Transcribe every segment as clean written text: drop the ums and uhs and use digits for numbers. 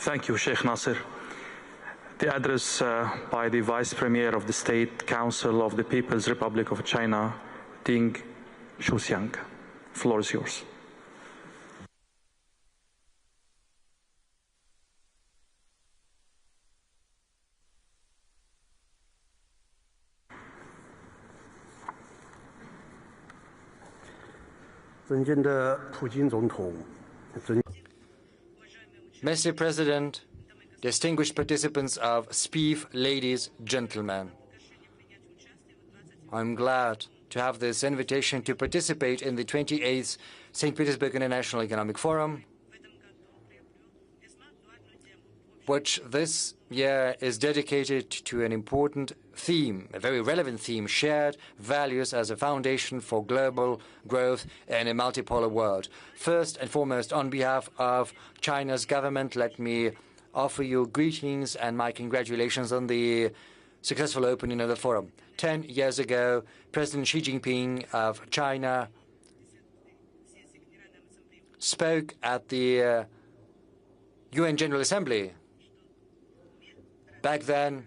Thank you, Sheikh Nasser. The address by the Vice Premier of the State Council of the People's Republic of China, Ding Xuexiang. Floor is yours. Mr. President, distinguished participants of SPIEF, ladies, gentlemen, I'm glad to have this invitation to participate in the 28th St. Petersburg International Economic Forum, which this year is dedicated to an important theme, a very relevant theme, shared values as a foundation for global growth in a multipolar world. First and foremost, on behalf of China's government, let me offer you greetings and my congratulations on the successful opening of the forum. 10 years ago, President Xi Jinping of China spoke at the UN General Assembly. Back then,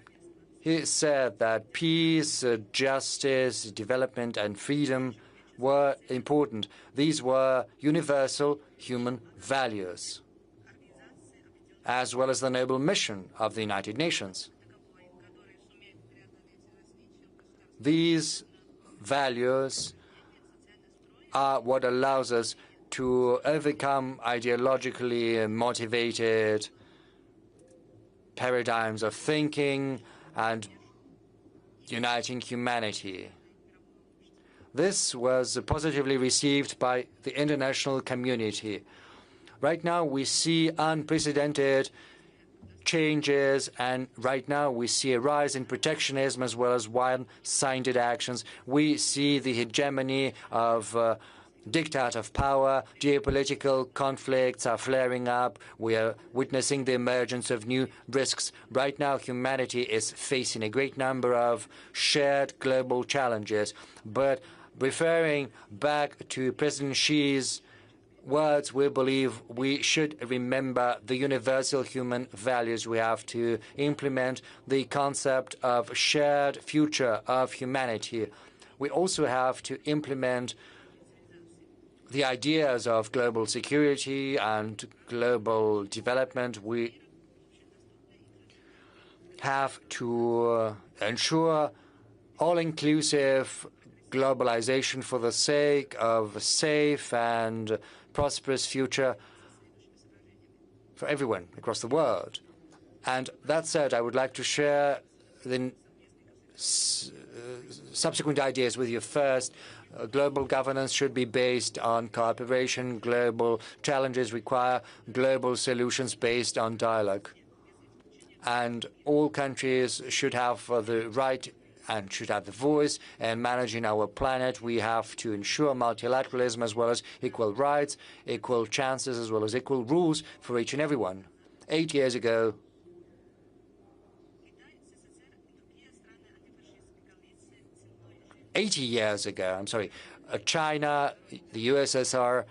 he said that peace, justice, development, and freedom were important. These were universal human values, as well as the noble mission of the United Nations. These values are what allows us to overcome ideologically motivated paradigms of thinking and uniting humanity. This was positively received by the international community. Right now, we see unprecedented changes, and right now we see a rise in protectionism as well as one-sided actions. We see the hegemony of diktat of power. Geopolitical conflicts are flaring up. We are witnessing the emergence of new risks. Right now, humanity is facing a great number of shared global challenges. But referring back to President Xi's words, we believe we should remember the universal human values. We have to implement the concept of shared future of humanity. We also have to implement the ideas of global security and global development. We have to ensure all-inclusive globalization for the sake of a safe and prosperous future for everyone across the world. And that said, I would like to share the subsequent ideas with you. First, global governance should be based on cooperation. Global challenges require global solutions based on dialogue. And all countries should have the right and should have the voice in managing our planet. We have to ensure multilateralism as well as equal rights, equal chances, as well as equal rules for each and everyone. 8 years ago, China, the USSR,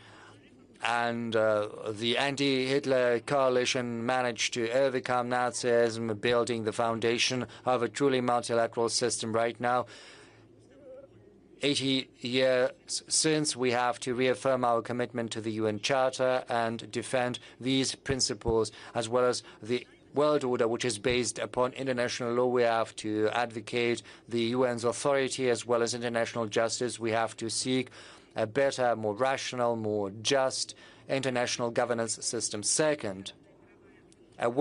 and the anti-Hitler coalition managed to overcome Nazism, building the foundation of a truly multilateral system. Right now, 80 years since, we have to reaffirm our commitment to the UN Charter and defend these principles, as well as the world order, which is based upon international law. We have to advocate the UN's authority as well as international justice. We have to seek a better, more rational, more just international governance system. Second, an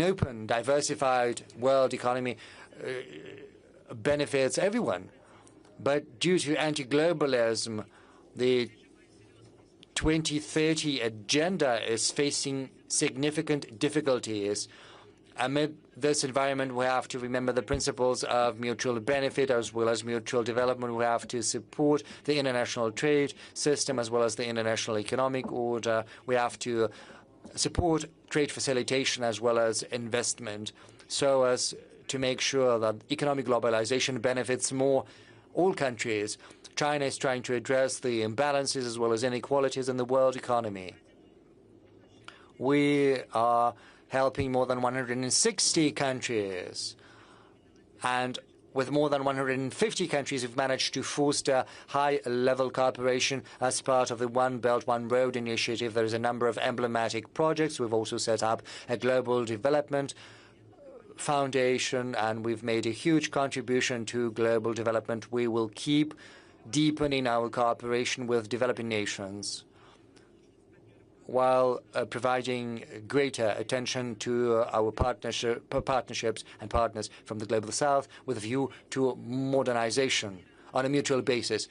open, diversified world economy benefits everyone. But due to anti-globalism, the 2030 agenda is facing significant difficulties. Amid this environment, we have to remember the principles of mutual benefit as well as mutual development. We have to support the international trade system as well as the international economic order. We have to support trade facilitation as well as investment so as to make sure that economic globalization benefits all countries. China is trying to address the imbalances as well as inequalities in the world economy. we are helping more than 160 countries. And with more than 150 countries, we've managed to foster high-level cooperation as part of the One Belt, One Road initiative. There is a number of emblematic projects. We've also set up a global development foundation, and we've made a huge contribution to global development. We will keep deepening our cooperation with developing nations while providing greater attention to our partnerships and partners from the Global South with a view to modernization on a mutual basis.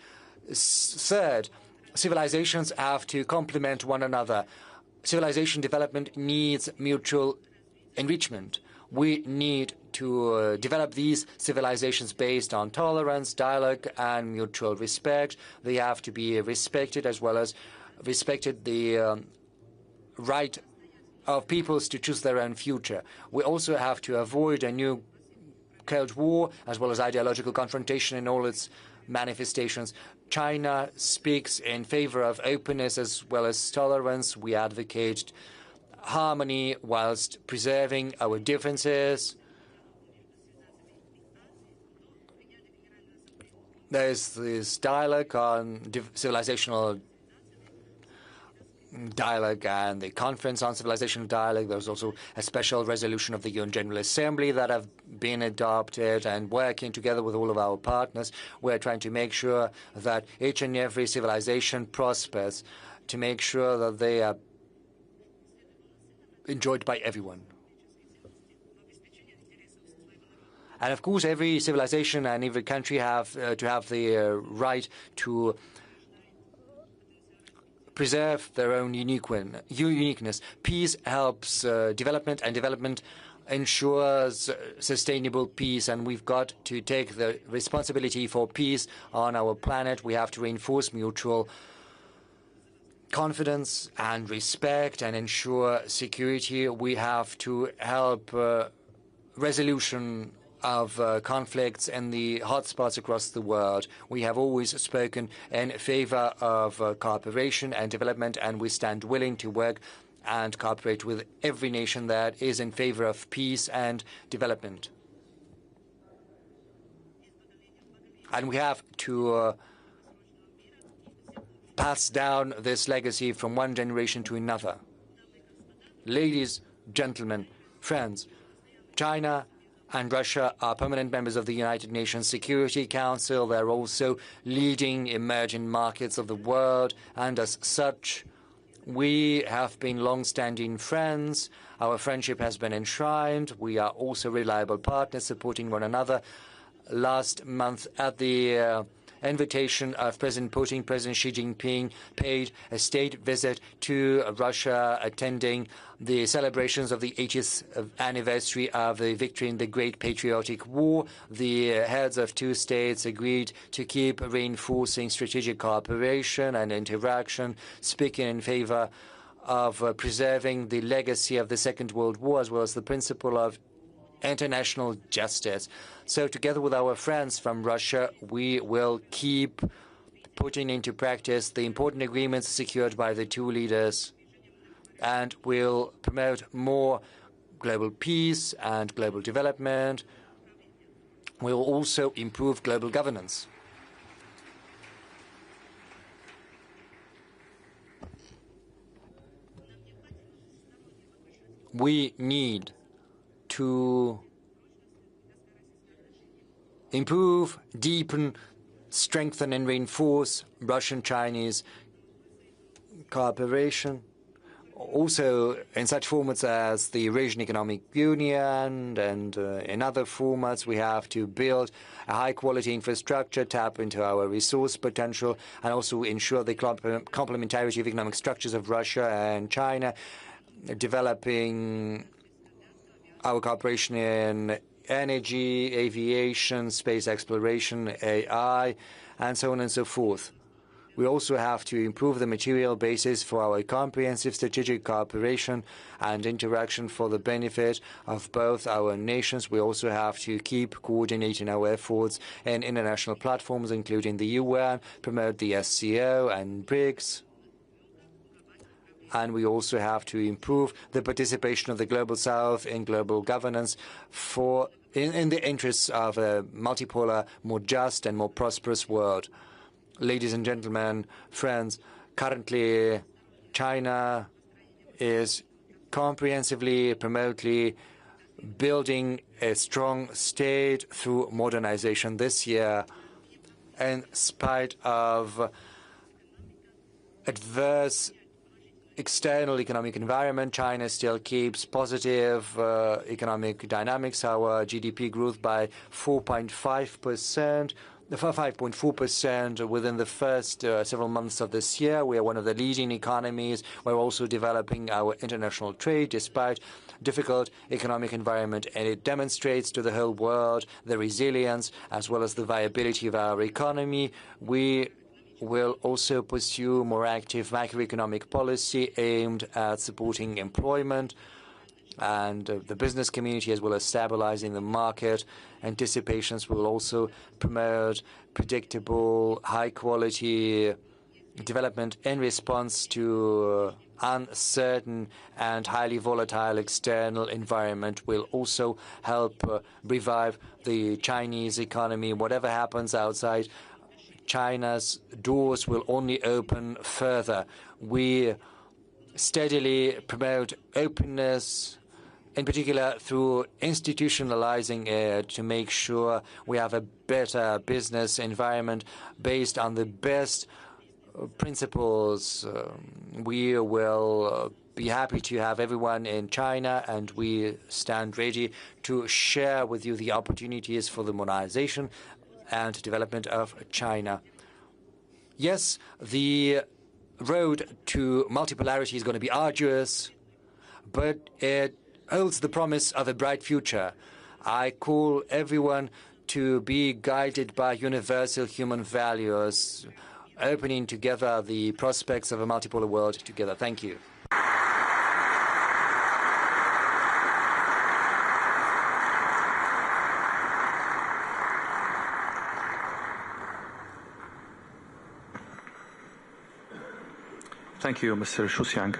Third, civilizations have to complement one another. Civilization development needs mutual enrichment. We need to develop these civilizations based on tolerance, dialogue, and mutual respect. They have to be respected, as well as respected the right of peoples to choose their own future. We also have to avoid a new Cold War, as well as ideological confrontation in all its manifestations. China speaks in favor of openness as well as tolerance. We advocate harmony whilst preserving our differences. There's this dialogue on civilizational dialogue and the Conference on Civilizational Dialogue. There's also a special resolution of the UN General Assembly that have been adopted, and working together with all of our partners, we're trying to make sure that each and every civilization prospers, to make sure that they are enjoyed by everyone. And of course, every civilization and every country have to have the right to preserve their own uniqueness. Peace helps development, and development ensures sustainable peace. And we've got to take the responsibility for peace on our planet. We have to reinforce mutual confidence and respect and ensure security. We have to help resolution of conflicts in the hotspots across the world. We have always spoken in favor of cooperation and development, and we stand willing to work and cooperate with every nation that is in favor of peace and development. And we have to pass down this legacy from one generation to another. Ladies, gentlemen, friends, China and Russia are permanent members of the United Nations Security Council. They're also leading emerging markets of the world, and as such, we have been long-standing friends. Our friendship has been enshrined. We are also reliable partners, supporting one another. Last month, at the invitation of President Putin, President Xi Jinping paid a state visit to Russia, attending the celebrations of the 80th anniversary of the victory in the Great Patriotic War. The heads of two states agreed to keep reinforcing strategic cooperation and interaction, speaking in favor of preserving the legacy of the Second World War, as well as the principle of international justice. So together with our friends from Russia, we will keep putting into practice the important agreements secured by the two leaders, and will promote more global peace and global development. We will also improve global governance. We need to improve, deepen, strengthen and reinforce Russian-Chinese cooperation. Also in such formats as the Eurasian Economic Union and in other formats, we have to build a high-quality infrastructure, tap into our resource potential, and also ensure the complementarity of economic structures of Russia and China, developing our cooperation in energy, aviation, space exploration, AI, and so on and so forth. We also have to improve the material basis for our comprehensive strategic cooperation and interaction for the benefit of both our nations. We also have to keep coordinating our efforts in international platforms, including the UN, promote the SCO and BRICS, and we also have to improve the participation of the Global South in global governance in the interests of a multipolar, more just and more prosperous world. Ladies and gentlemen, friends, currently China is comprehensively, remotely building a strong state through modernization this year. In spite of adverse external economic environment, China still keeps positive economic dynamics. Our GDP grew by 5.4% within the first several months of this year. We are one of the leading economies. We're also developing our international trade despite difficult economic environment, and it demonstrates to the whole world the resilience as well as the viability of our economy. We will also pursue more active macroeconomic policy aimed at supporting employment and the business community, as well as stabilizing the market. Anticipations will also promote predictable, high-quality development in response to uncertain and highly volatile external environment. Will also help revive the Chinese economy. Whatever happens outside, China's doors will only open further. We steadily promote openness, in particular through institutionalizing it, to make sure we have a better business environment based on the best principles. We will be happy to have everyone in China, and we stand ready to share with you the opportunities for the modernization and development of China. Yes, the road to multipolarity is going to be arduous, but it holds the promise of a bright future. I call everyone to be guided by universal human values, opening together the prospects of a multipolar world together. Thank you. Thank you, Mr. Xuexiang.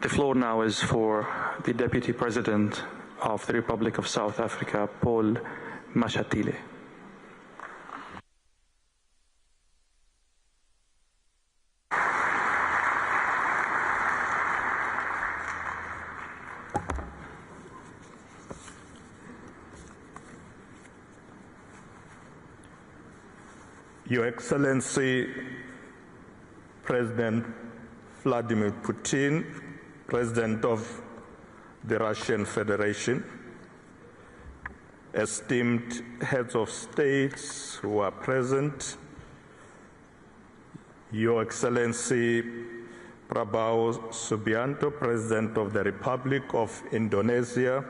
The floor now is for the Deputy President of the Republic of South Africa, Paul Mashatile. Your Excellency, President Vladimir Putin, President of the Russian Federation, esteemed heads of states who are present, Your Excellency Prabowo Subianto, President of the Republic of Indonesia,